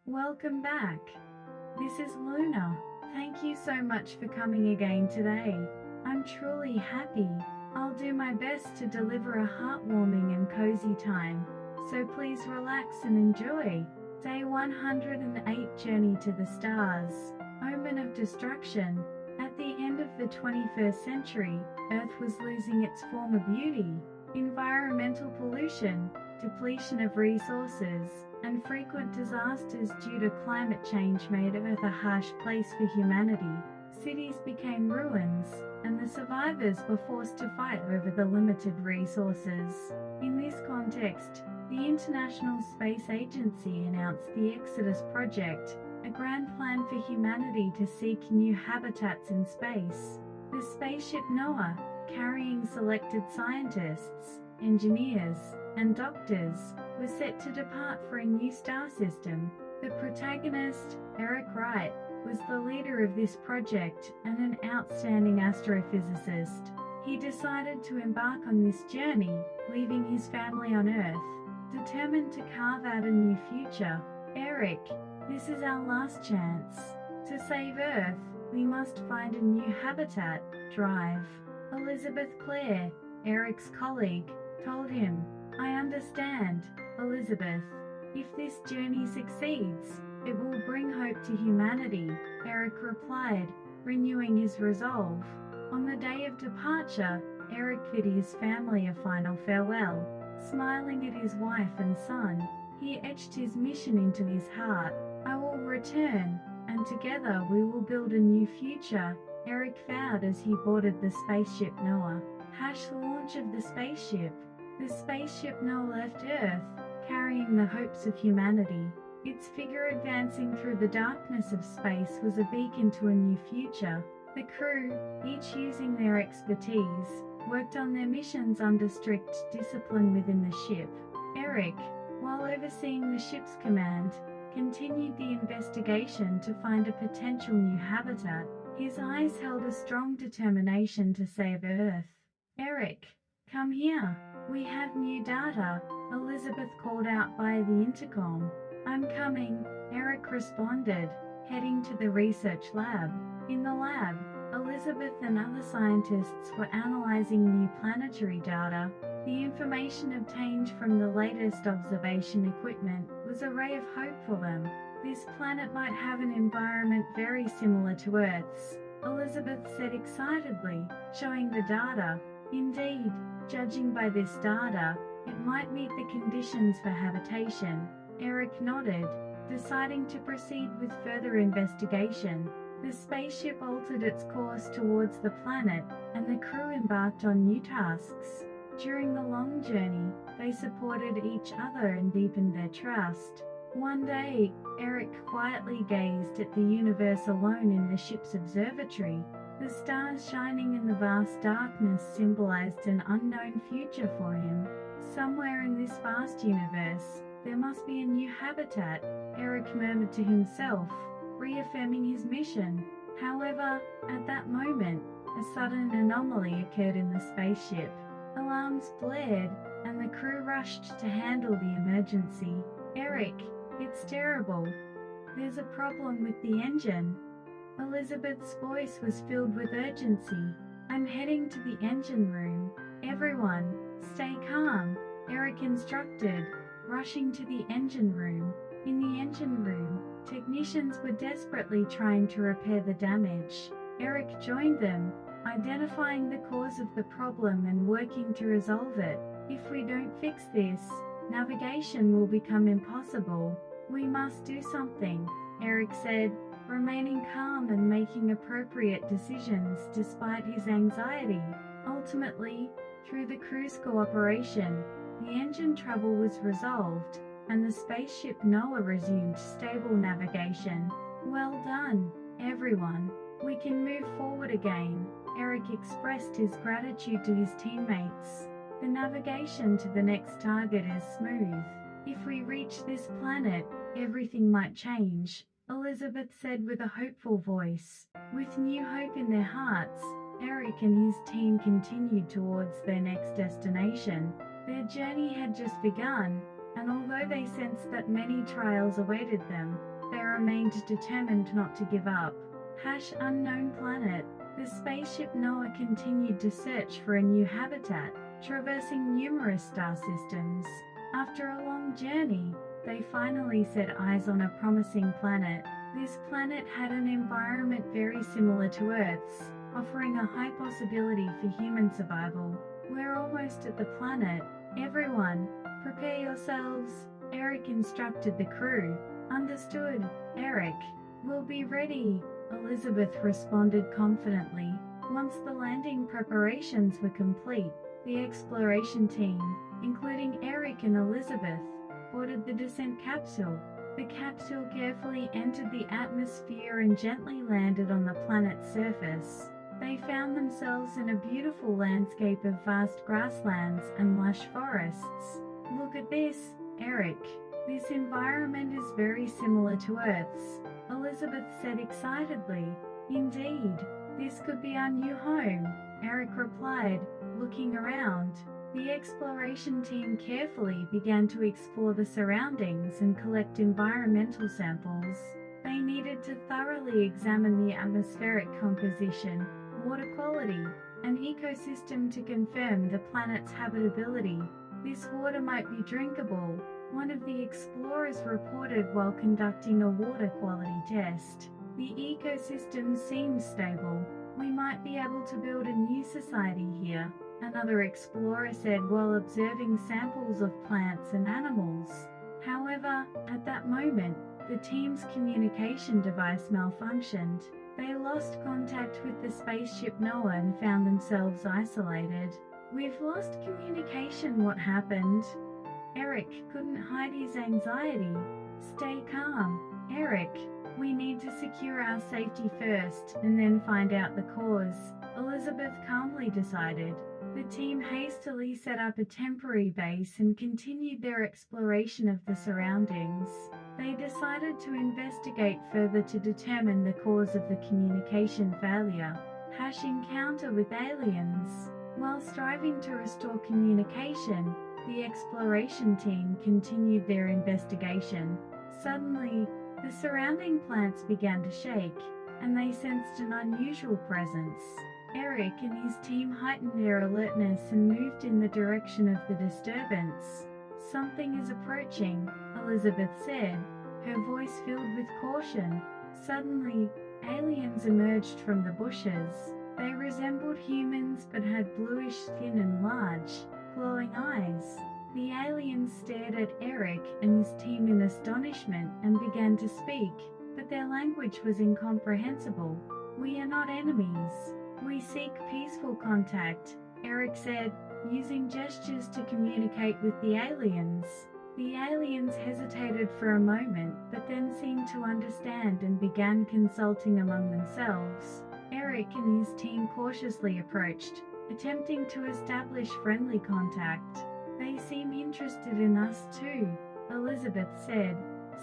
Welcome back. This is Luna. Thank you so much for coming again today. I'm truly happy. I'll do my best to deliver a heartwarming and cozy time, so please relax and enjoy. Day 108 Journey to the Stars. Omen of Destruction. At the end of the 21st century, Earth was losing its former beauty. Environmental pollution, depletion of resources, and frequent disasters due to climate change made Earth a harsh place for humanity. Cities became ruins, and the survivors were forced to fight over the limited resources. In this context, the International Space Agency announced the Exodus Project, a grand plan for humanity to seek new habitats in space. The spaceship Noah, carrying selected scientists, engineers, and doctors, was set to depart for a new star system. The protagonist, Eric Wright, was the leader of this project and an outstanding astrophysicist. He decided to embark on this journey, leaving his family on Earth, determined to carve out a new future. Eric, this is our last chance. To save Earth, we must find a new habitat. Drive. Elizabeth Clare, Eric's colleague, told him, "I understand, Elizabeth. If this journey succeeds, it will bring hope to humanity," Eric replied, renewing his resolve. On the day of departure, Eric bid his family a final farewell. Smiling at his wife and son, he etched his mission into his heart. "I will return, and together we will build a new future," Eric vowed as he boarded the spaceship Noah. Launch of the spaceship. The spaceship Noah left Earth, carrying the hopes of humanity. Its figure advancing through the darkness of space was a beacon to a new future. The crew, each using their expertise, worked on their missions under strict discipline within the ship. Eric, while overseeing the ship's command, continued the investigation to find a potential new habitat. His eyes held a strong determination to save Earth. "Eric, come here. We have new data," Elizabeth called out via the intercom. "I'm coming," Eric responded, heading to the research lab. In the lab, Elizabeth and other scientists were analyzing new planetary data. The information obtained from the latest observation equipment was a ray of hope for them. "This planet might have an environment very similar to Earth's," Elizabeth said excitedly, showing the data. "Indeed, judging by this data, it might meet the conditions for habitation," Eric nodded, deciding to proceed with further investigation. The spaceship altered its course towards the planet, and the crew embarked on new tasks. During the long journey, they supported each other and deepened their trust. One day, Eric quietly gazed at the universe alone in the ship's observatory. The stars shining in the vast darkness symbolized an unknown future for him. "Somewhere in this vast universe, there must be a new habitat," Eric murmured to himself, reaffirming his mission. However, at that moment, a sudden anomaly occurred in the spaceship. Alarms blared, and the crew rushed to handle the emergency. "Eric, it's terrible. There's a problem with the engine." Elizabeth's voice was filled with urgency. "I'm heading to the engine room. Everyone, stay calm," Eric instructed, rushing to the engine room. In the engine room, technicians were desperately trying to repair the damage. Eric joined them, identifying the cause of the problem and working to resolve it. "If we don't fix this, navigation will become impossible. We must do something," Eric said, remaining calm and making appropriate decisions despite his anxiety. Ultimately, through the crew's cooperation, the engine trouble was resolved, and the spaceship Noah resumed stable navigation. "Well done, everyone. We can move forward again," Eric expressed his gratitude to his teammates. "The navigation to the next target is smooth. If we reach this planet, everything might change," Elizabeth said with a hopeful voice. With new hope in their hearts, Eric and his team continued towards their next destination. Their journey had just begun, and although they sensed that many trials awaited them, remained determined not to give up. Unknown planet. The spaceship Noah continued to search for a new habitat, traversing numerous star systems. After a long journey, they finally set eyes on a promising planet. This planet had an environment very similar to Earth's, offering a high possibility for human survival. We're almost at the planet. Everyone, prepare yourselves, Eric instructed the crew. Understood, Eric. We'll be ready, Elizabeth responded confidently. Once the landing preparations were complete, the exploration team, including Eric and Elizabeth, boarded the descent capsule. The capsule carefully entered the atmosphere and gently landed on the planet's surface. They found themselves in a beautiful landscape of vast grasslands and lush forests. Look at this, Eric. This environment is very similar to Earth's, Elizabeth said excitedly. Indeed, this could be our new home, Eric replied, looking around. The exploration team carefully began to explore the surroundings and collect environmental samples. They needed to thoroughly examine the atmospheric composition, water quality, and ecosystem to confirm the planet's habitability. This water might be drinkable, one of the explorers reported while conducting a water quality test. The ecosystem seems stable. We might be able to build a new society here, another explorer said while observing samples of plants and animals. However, at that moment, the team's communication device malfunctioned. They lost contact with the spaceship Noah and found themselves isolated. We've lost communication. What happened? Eric couldn't hide his anxiety. Stay calm, Eric. We need to secure our safety first and then find out the cause, Elizabeth calmly decided. The team hastily set up a temporary base and continued their exploration of the surroundings. They decided to investigate further to determine the cause of the communication failure. Encounter with aliens. While striving to restore communication, the exploration team continued their investigation. Suddenly, the surrounding plants began to shake, and they sensed an unusual presence. Eric and his team heightened their alertness and moved in the direction of the disturbance. Something is approaching, Elizabeth said, her voice filled with caution. Suddenly, aliens emerged from the bushes. They resembled humans but had bluish skin and large, glowing eyes. The aliens stared at Eric and his team in astonishment and began to speak, but their language was incomprehensible. We are not enemies. We seek peaceful contact, Eric said, using gestures to communicate with the aliens. The aliens hesitated for a moment but then seemed to understand and began consulting among themselves. Eric and his team cautiously approached, attempting to establish friendly contact. They seem interested in us too, Elizabeth said,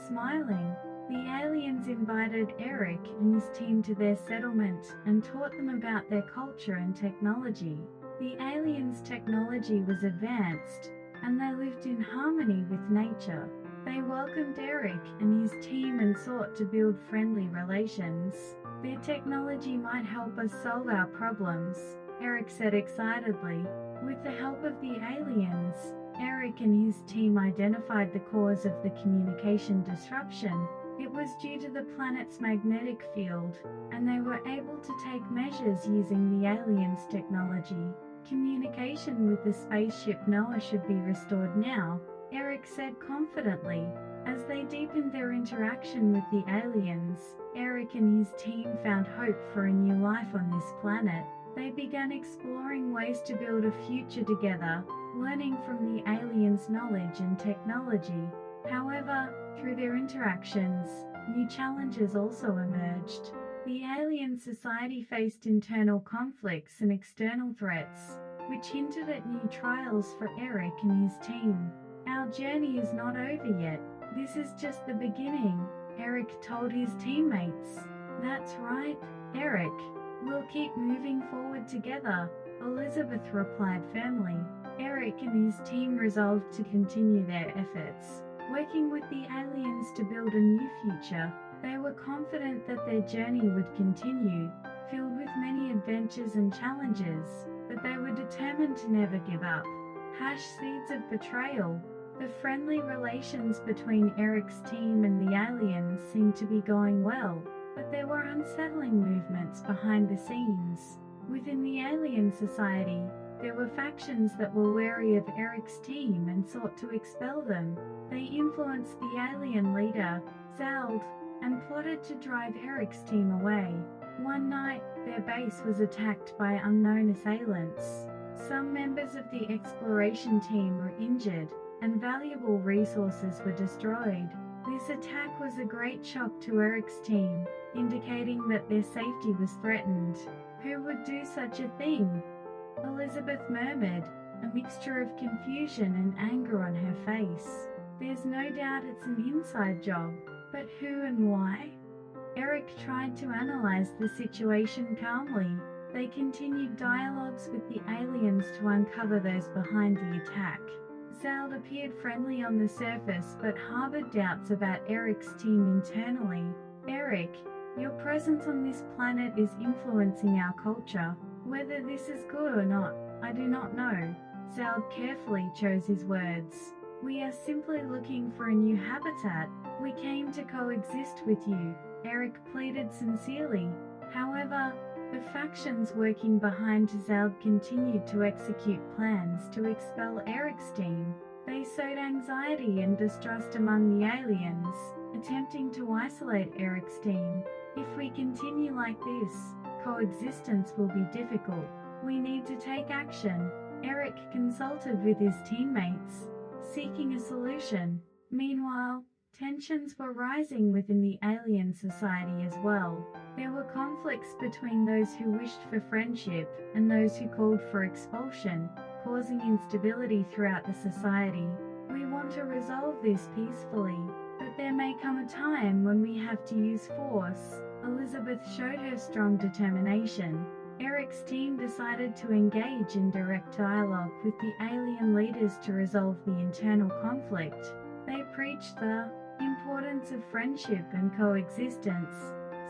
smiling. The aliens invited Eric and his team to their settlement and taught them about their culture and technology. The aliens' technology was advanced, and they lived in harmony with nature. They welcomed Eric and his team and sought to build friendly relations. Their technology might help us solve our problems, Eric said excitedly. With the help of the aliens, Eric and his team identified the cause of the communication disruption. It was due to the planet's magnetic field, and they were able to take measures using the aliens' technology. Communication with the spaceship Noah should be restored now, Eric said confidently. As they deepened their interaction with the aliens, Eric and his team found hope for a new life on this planet. They began exploring ways to build a future together, learning from the aliens' knowledge and technology. However, through their interactions, new challenges also emerged. The alien society faced internal conflicts and external threats, which hinted at new trials for Eric and his team. Our journey is not over yet. This is just the beginning, Eric told his teammates. That's right, Eric. We'll keep moving forward together, Elizabeth replied firmly. Eric and his team resolved to continue their efforts, working with the aliens to build a new future. They were confident that their journey would continue, filled with many adventures and challenges, but they were determined to never give up. Seeds of betrayal. The friendly relations between Eric's team and the aliens seemed to be going well, but there were unsettling movements behind the scenes. Within the alien society, there were factions that were wary of Eric's team and sought to expel them. They influenced the alien leader, Zald, and plotted to drive Eric's team away. One night, their base was attacked by unknown assailants. Some members of the exploration team were injured, and valuable resources were destroyed. This attack was a great shock to Eric's team, indicating that their safety was threatened. Who would do such a thing? Elizabeth murmured, a mixture of confusion and anger on her face. There's no doubt it's an inside job, but who and why? Eric tried to analyze the situation calmly. They continued dialogues with the aliens to uncover those behind the attack. Zald appeared friendly on the surface but harbored doubts about Eric's team internally. Eric, your presence on this planet is influencing our culture. Whether this is good or not, I do not know. Zald carefully chose his words. We are simply looking for a new habitat. We came to coexist with you, Eric pleaded sincerely. However, the factions working behind Zald continued to execute plans to expel Eric's team. They sowed anxiety and distrust among the aliens, attempting to isolate Eric's team. If we continue like this, coexistence will be difficult. We need to take action. Eric consulted with his teammates, seeking a solution. Meanwhile, tensions were rising within the alien society as well. There were conflicts between those who wished for friendship and those who called for expulsion, causing instability throughout the society. We want to resolve this peacefully, but there may come a time when we have to use force. Elizabeth showed her strong determination. Eric's team decided to engage in direct dialogue with the alien leaders to resolve the internal conflict. They preached the importance of friendship and coexistence,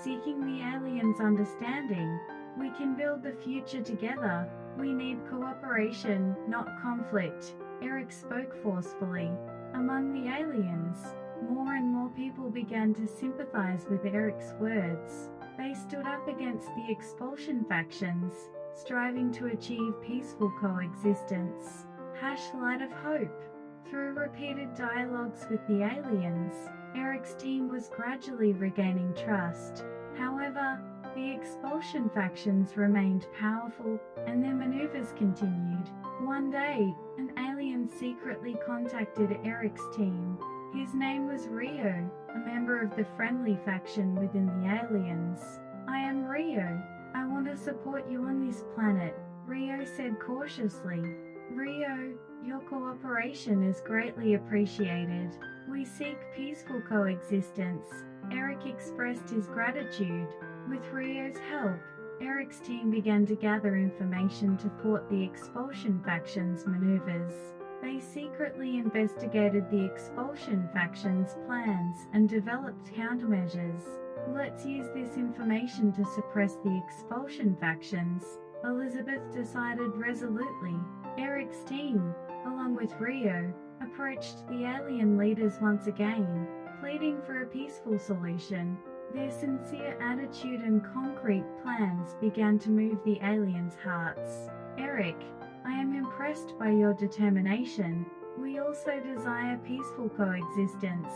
seeking the aliens' understanding. We can build the future together. We need cooperation, not conflict, Eric spoke forcefully. Among the aliens, more and more people began to sympathize with Eric's words. They stood up against the expulsion factions, striving to achieve peaceful coexistence. Light of hope. Through repeated dialogues with the aliens, Eric's team was gradually regaining trust. However, the expulsion factions remained powerful, and their maneuvers continued. One day, an alien secretly contacted Eric's team. His name was Rio, a member of the friendly faction within the aliens. I am Rio. I want to support you on this planet, Rio said cautiously. Rio, your cooperation is greatly appreciated. We seek peaceful coexistence. Eric expressed his gratitude. With Rio's help, Eric's team began to gather information to thwart the expulsion faction's maneuvers. They secretly investigated the expulsion faction's plans and developed countermeasures. Let's use this information to suppress the expulsion factions, Elizabeth decided resolutely. Eric's team, along with Rio, approached the alien leaders once again, pleading for a peaceful solution. Their sincere attitude and concrete plans began to move the aliens' hearts. Eric, I am impressed by your determination. We also desire peaceful coexistence,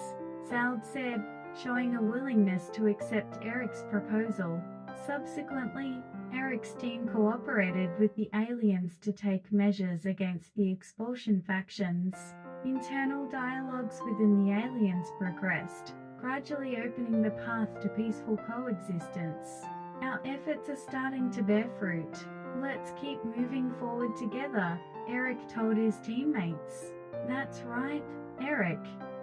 Zald said, showing a willingness to accept Eric's proposal. Subsequently, Eric's team cooperated with the aliens to take measures against the expulsion factions. Internal dialogues within the aliens progressed, gradually opening the path to peaceful coexistence. Our efforts are starting to bear fruit. Let's keep moving forward together, Eric told his teammates. That's right, Eric.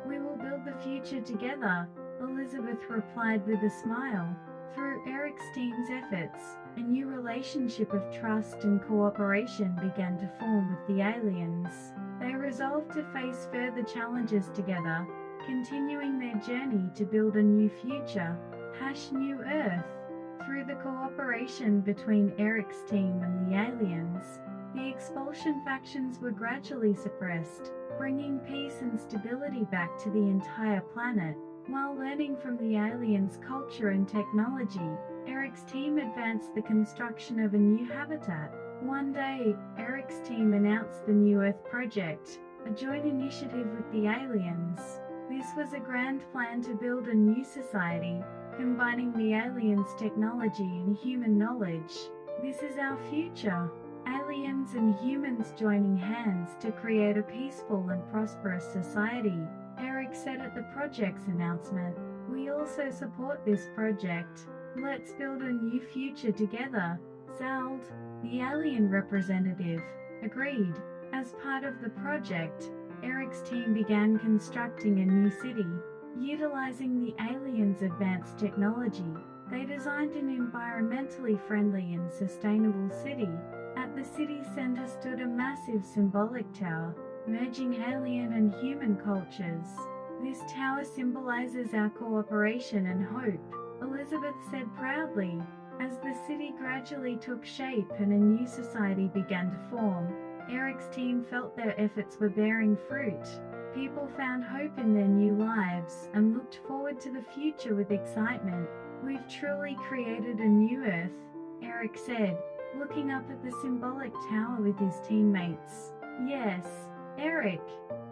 We will build the future together, Elizabeth replied with a smile. Through Eric's team's efforts, a new relationship of trust and cooperation began to form with the aliens. They resolved to face further challenges together. continuing their journey to build a new future, New Earth. Through the cooperation between Eric's team and the aliens, the expulsion factions were gradually suppressed, bringing peace and stability back to the entire planet. While learning from the aliens' culture and technology, Eric's team advanced the construction of a new habitat. One day, Eric's team announced the New Earth Project, a joint initiative with the aliens. This was a grand plan to build a new society, combining the aliens' technology and human knowledge. This is our future. Aliens and humans joining hands to create a peaceful and prosperous society, Eric said at the project's announcement. We also support this project. Let's build a new future together. Zald, the alien representative, agreed. As part of the project, Eric's team began constructing a new city. Utilizing the aliens' advanced technology, they designed an environmentally friendly and sustainable city. At the city center stood a massive symbolic tower, merging alien and human cultures. This tower symbolizes our cooperation and hope, Elizabeth said proudly. As the city gradually took shape and a new society began to form, Eric's team felt their efforts were bearing fruit. People found hope in their new lives and looked forward to the future with excitement. We've truly created a new Earth, Eric said, looking up at the symbolic tower with his teammates. Yes, Eric,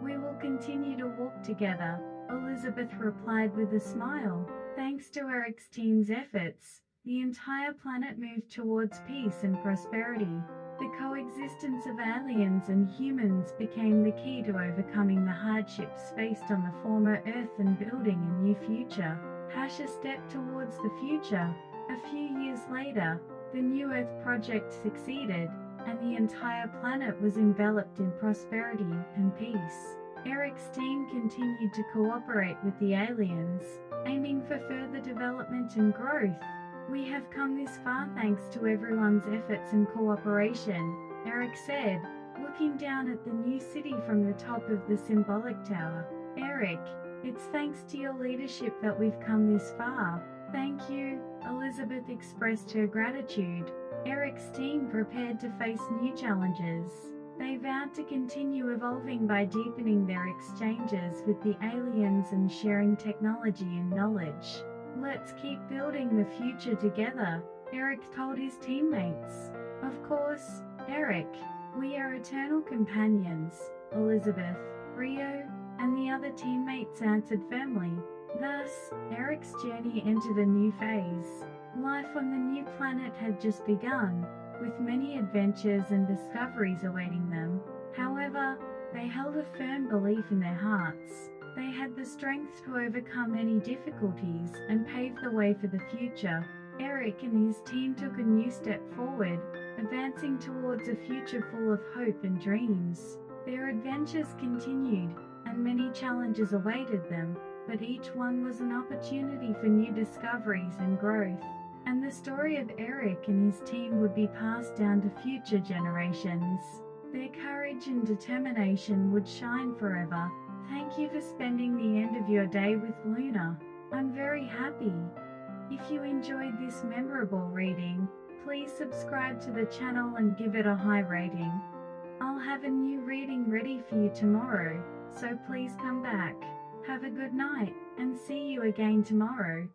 we will continue to walk together, Elizabeth replied with a smile. Thanks to Eric's team's efforts, the entire planet moved towards peace and prosperity. The coexistence of aliens and humans became the key to overcoming the hardships faced on the former Earth and building a new future. A step towards the future. A few years later, the New Earth project succeeded, and the entire planet was enveloped in prosperity and peace. Eric's team continued to cooperate with the aliens, aiming for further development and growth. We have come this far thanks to everyone's efforts and cooperation, Eric said, looking down at the new city from the top of the symbolic tower. Eric, it's thanks to your leadership that we've come this far. Thank you, Elizabeth expressed her gratitude. Eric's team prepared to face new challenges. They vowed to continue evolving by deepening their exchanges with the aliens and sharing technology and knowledge. Let's keep building the future together, Eric told his teammates. Of course, Eric, we are eternal companions, Elizabeth, Rio, and the other teammates answered firmly. Thus, Eric's journey entered a new phase. Life on the new planet had just begun, with many adventures and discoveries awaiting them. However, they held a firm belief in their hearts. They had the strength to overcome any difficulties and pave the way for the future. Eric and his team took a new step forward, advancing towards a future full of hope and dreams. Their adventures continued, and many challenges awaited them, but each one was an opportunity for new discoveries and growth. And the story of Eric and his team would be passed down to future generations. Their courage and determination would shine forever. Thank you for spending the end of your day with Luna. I'm very happy. If you enjoyed this memorable reading, please subscribe to the channel and give it a high rating. I'll have a new reading ready for you tomorrow, so please come back. Have a good night, and see you again tomorrow.